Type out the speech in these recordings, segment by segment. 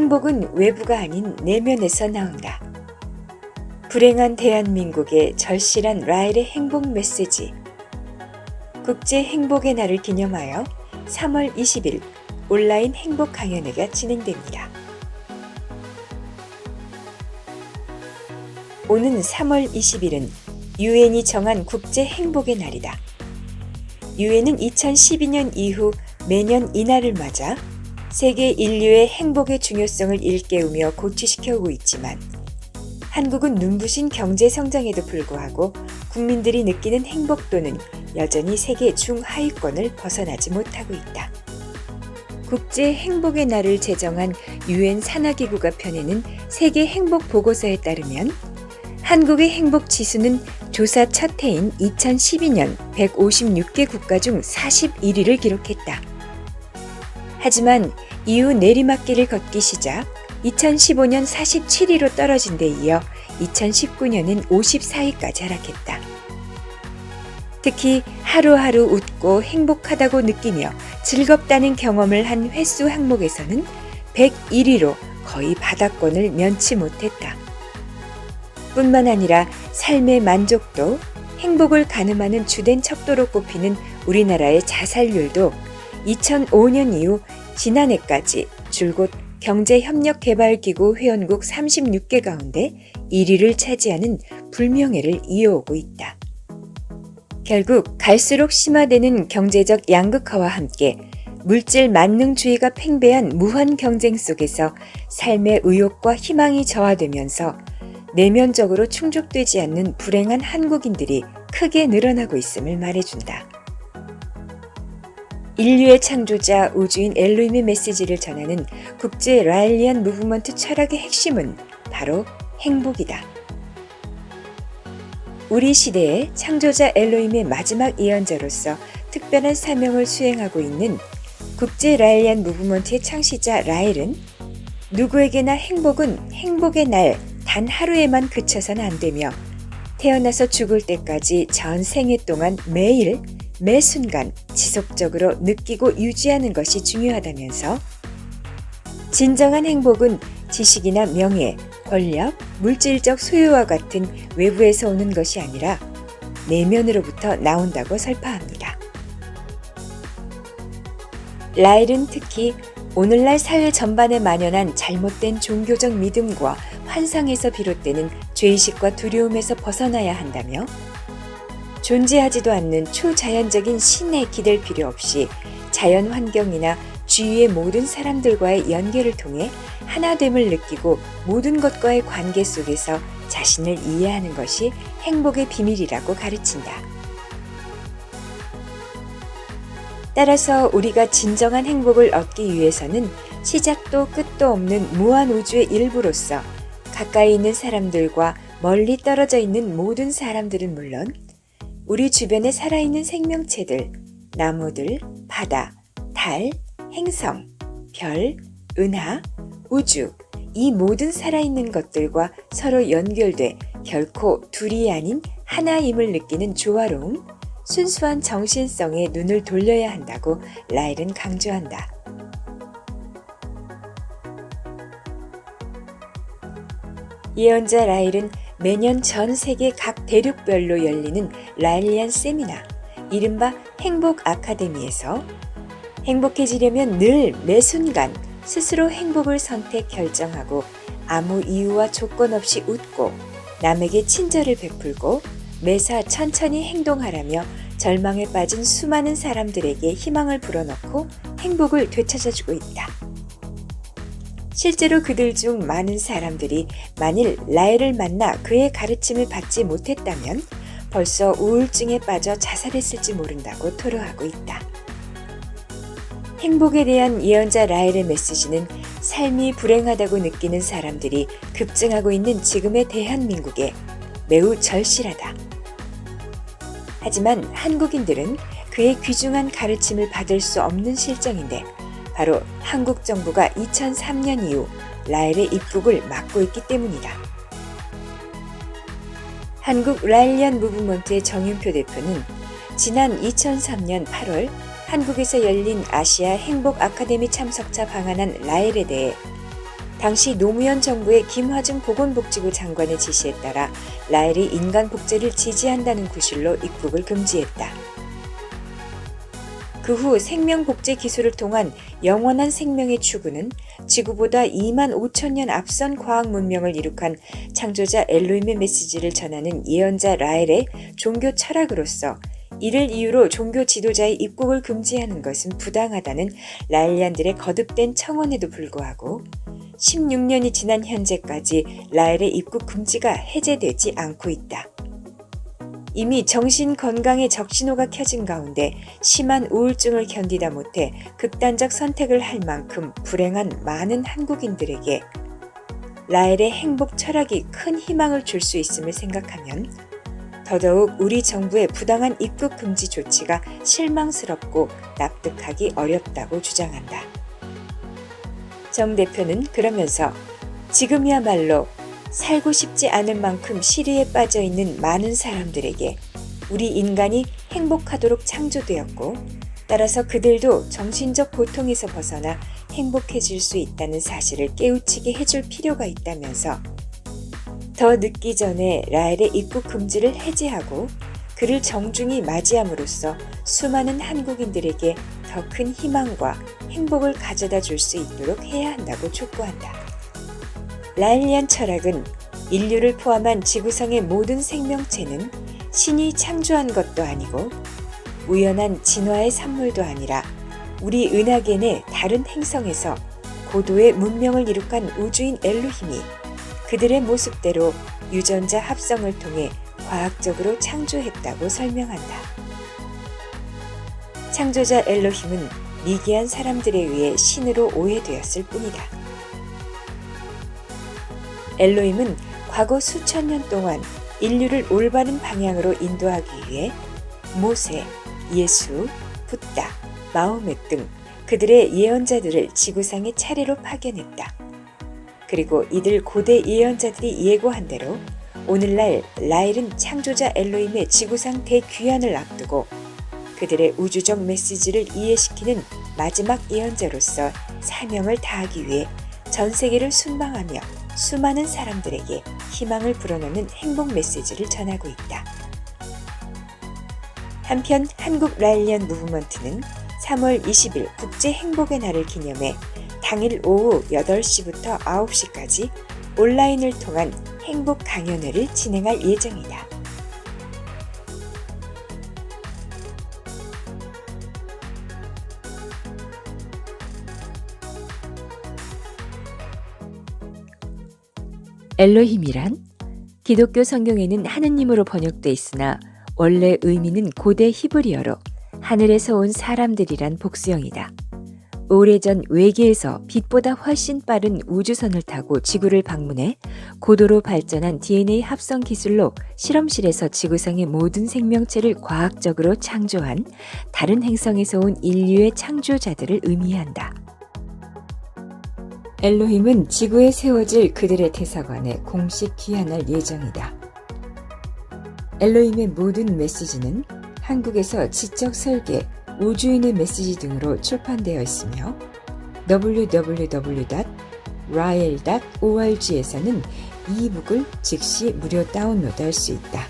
행복은 외부가 아닌 내면에서 나온다. 불행한 대한민국의 절실한 라헬의 행복 메시지. 국제 행복의 날을 기념하여 3월 20일 온라인 행복 강연회가 진행됩니다. 오는 3월 20일은 유엔이 정한 국제 행복의 날이다. 유엔은 2012년 이후 매년 이날을 맞아 세계 인류의 행복의 중요성을 일깨우며 고취시켜오고 있지만 한국은 눈부신 경제 성장에도 불구하고 국민들이 느끼는 행복도는 여전히 세계 중하위권을 벗어나지 못하고 있다. 국제 행복의 날을 제정한 유엔 산하기구가 펴내는 세계 행복 보고서에 따르면 한국의 행복 지수는 조사 첫 해인 2012년 156개 국가 중 41위를 기록했다. 하지만 이후 내리막길을 걷기 시작 2015년 47위로 떨어진 데 이어 2019년엔 54위까지 하락했다. 특히 하루하루 웃고 행복하다고 느끼며 즐겁다는 경험을 한 횟수 항목에서는 101위로 거의 바닥권을 면치 못했다. 뿐만 아니라 삶의 만족도, 행복을 가늠하는 주된 척도로 꼽히는 우리나라의 자살률도 2005년 이후 지난해까지 줄곧 경제협력개발기구 회원국 36개 가운데 1위를 차지하는 불명예를 이어오고 있다. 결국 갈수록 심화되는 경제적 양극화와 함께 물질 만능주의가 팽배한 무한 경쟁 속에서 삶의 의욕과 희망이 저하되면서 내면적으로 충족되지 않는 불행한 한국인들이 크게 늘어나고 있음을 말해준다. 인류의 창조자 우주인 엘로힘의 메시지를 전하는 국제 라헬리안 무브먼트 철학의 핵심은 바로 행복이다. 우리 시대의 창조자 엘로힘의 마지막 예언자로서 특별한 사명을 수행하고 있는 국제 라헬리안 무브먼트의 창시자 라헬은 누구에게나 행복은 행복의 날 단 하루에만 그쳐서는 안 되며 태어나서 죽을 때까지 전 생애 동안 매일 매 순간 지속적으로 느끼고 유지하는 것이 중요하다면서 진정한 행복은 지식이나 명예, 권력, 물질적 소유와 같은 외부에서 오는 것이 아니라 내면으로부터 나온다고 설파합니다. 라헬은 특히 오늘날 사회 전반에 만연한 잘못된 종교적 믿음과 환상에서 비롯되는 죄의식과 두려움에서 벗어나야 한다며 존재하지도 않는 초자연적인 신에 기댈 필요 없이 자연 환경이나 주위의 모든 사람들과의 연계를 통해 하나됨을 느끼고 모든 것과의 관계 속에서 자신을 이해하는 것이 행복의 비밀이라고 가르친다. 따라서 우리가 진정한 행복을 얻기 위해서는 시작도 끝도 없는 무한 우주의 일부로서 가까이 있는 사람들과 멀리 떨어져 있는 모든 사람들은 물론 우리 주변에 살아있는 생명체들, 나무들, 바다, 달, 행성, 별, 은하, 우주, 이 모든 살아있는 것들과 서로 연결돼 결코 둘이 아닌 하나임을 느끼는 조화로움, 순수한 정신성에 눈을 돌려야 한다고 라헬은 강조한다. 예언자 라헬은 매년 전 세계 각 대륙별로 열리는 라헬리안 세미나, 이른바 행복 아카데미에서 행복해지려면 늘 매 순간 스스로 행복을 선택 결정하고 아무 이유와 조건 없이 웃고 남에게 친절을 베풀고 매사 천천히 행동하라며 절망에 빠진 수많은 사람들에게 희망을 불어넣고 행복을 되찾아주고 있다. 실제로 그들 중 많은 사람들이 만일 라헬을 만나 그의 가르침을 받지 못했다면 벌써 우울증에 빠져 자살했을지 모른다고 토로하고 있다. 행복에 대한 예언자 라헬의 메시지는 삶이 불행하다고 느끼는 사람들이 급증하고 있는 지금의 대한민국에 매우 절실하다. 하지만 한국인들은 그의 귀중한 가르침을 받을 수 없는 실정인데 바로 한국 정부가 2003년 이후 라헬의 입국을 막고 있기 때문이다. 한국 라헬리안 무브먼트의 정윤표 대표는 지난 2003년 8월 한국에서 열린 아시아 행복 아카데미 참석자 방한한 라헬에 대해 당시 노무현 정부의 김화중 보건복지부 장관의 지시에 따라 라헬이 인간 복제를 지지한다는 구실로 입국을 금지했다. 그 후 생명 복제 기술을 통한 영원한 생명의 추구는 지구보다 2만 5천 년 앞선 과학 문명을 이룩한 창조자 엘로힘의 메시지를 전하는 예언자 라헬의 종교 철학으로서 이를 이유로 종교 지도자의 입국을 금지하는 것은 부당하다는 라헬리안들의 거듭된 청원에도 불구하고 16년이 지난 현재까지 라헬의 입국 금지가 해제되지 않고 있다. 이미 정신 건강에 적신호가 켜진 가운데 심한 우울증을 견디다 못해 극단적 선택을 할 만큼 불행한 많은 한국인들에게 라헬의 행복 철학이 큰 희망을 줄 수 있음을 생각하면 더더욱 우리 정부의 부당한 입국 금지 조치가 실망스럽고 납득하기 어렵다고 주장한다. 정 대표는 그러면서 지금이야말로 살고 싶지 않을 만큼 시리에 빠져 있는 많은 사람들에게 우리 인간이 행복하도록 창조되었고 따라서 그들도 정신적 고통에서 벗어나 행복해질 수 있다는 사실을 깨우치게 해줄 필요가 있다면서 더 늦기 전에 라헬의 입국 금지를 해제하고 그를 정중히 맞이함으로써 수많은 한국인들에게 더 큰 희망과 행복을 가져다 줄 수 있도록 해야 한다고 촉구한다. 라헬리안 철학은 인류를 포함한 지구상의 모든 생명체는 신이 창조한 것도 아니고 우연한 진화의 산물도 아니라 우리 은하계 다른 행성에서 고도의 문명을 이룩한 우주인 엘로힘이 그들의 모습대로 유전자 합성을 통해 과학적으로 창조했다고 설명한다. 창조자 엘로힘은 미개한 사람들에 의해 신으로 오해되었을 뿐이다. 엘로힘은 과거 수천 년 동안 인류를 올바른 방향으로 인도하기 위해 모세, 예수, 붓다, 마호멧 등 그들의 예언자들을 지구상에 차례로 파견했다. 그리고 이들 고대 예언자들이 예고한 대로 오늘날 라헬은 창조자 엘로힘의 지구상 대귀환을 앞두고 그들의 우주적 메시지를 이해시키는 마지막 예언자로서 사명을 다하기 위해 전 세계를 순방하며 수많은 사람들에게 희망을 불어넣는 행복 메시지를 전하고 있다. 한편 한국 라헬리안 무브먼트는 3월 20일 국제 행복의 날을 기념해 당일 오후 8시부터 9시까지 온라인을 통한 행복 강연회를 진행할 예정이다. 엘로힘이란 기독교 성경에는 하느님으로 번역돼 있으나 원래 의미는 고대 히브리어로 하늘에서 온 사람들이란 복수형이다. 오래전 외계에서 빛보다 훨씬 빠른 우주선을 타고 지구를 방문해 고도로 발전한 DNA 합성 기술로 실험실에서 지구상의 모든 생명체를 과학적으로 창조한 다른 행성에서 온 인류의 창조자들을 의미한다. 엘로힘은 지구에 세워질 그들의 대사관에 공식 귀환할 예정이다. 엘로힘의 모든 메시지는 한국에서 지적 설계, 우주인의 메시지 등으로 출판되어 있으며 www.rael.org에서는 이북을 즉시 무료 다운로드할 수 있다.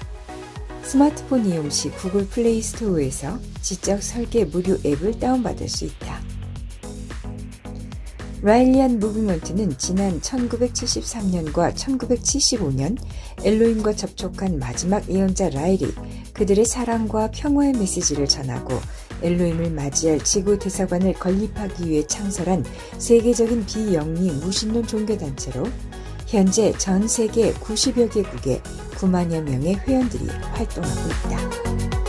스마트폰 이용 시 구글 플레이 스토어에서 지적 설계 무료 앱을 다운받을 수 있다. 라헬리안 무브먼트는 지난 1973년과 1975년 엘로힘과 접촉한 마지막 예언자 라헬이 그들의 사랑과 평화의 메시지를 전하고 엘로힘을 맞이할 지구 대사관을 건립하기 위해 창설한 세계적인 비영리 무신론 종교단체로 현재 전 세계 90여 개국에 9만여 명의 회원들이 활동하고 있다.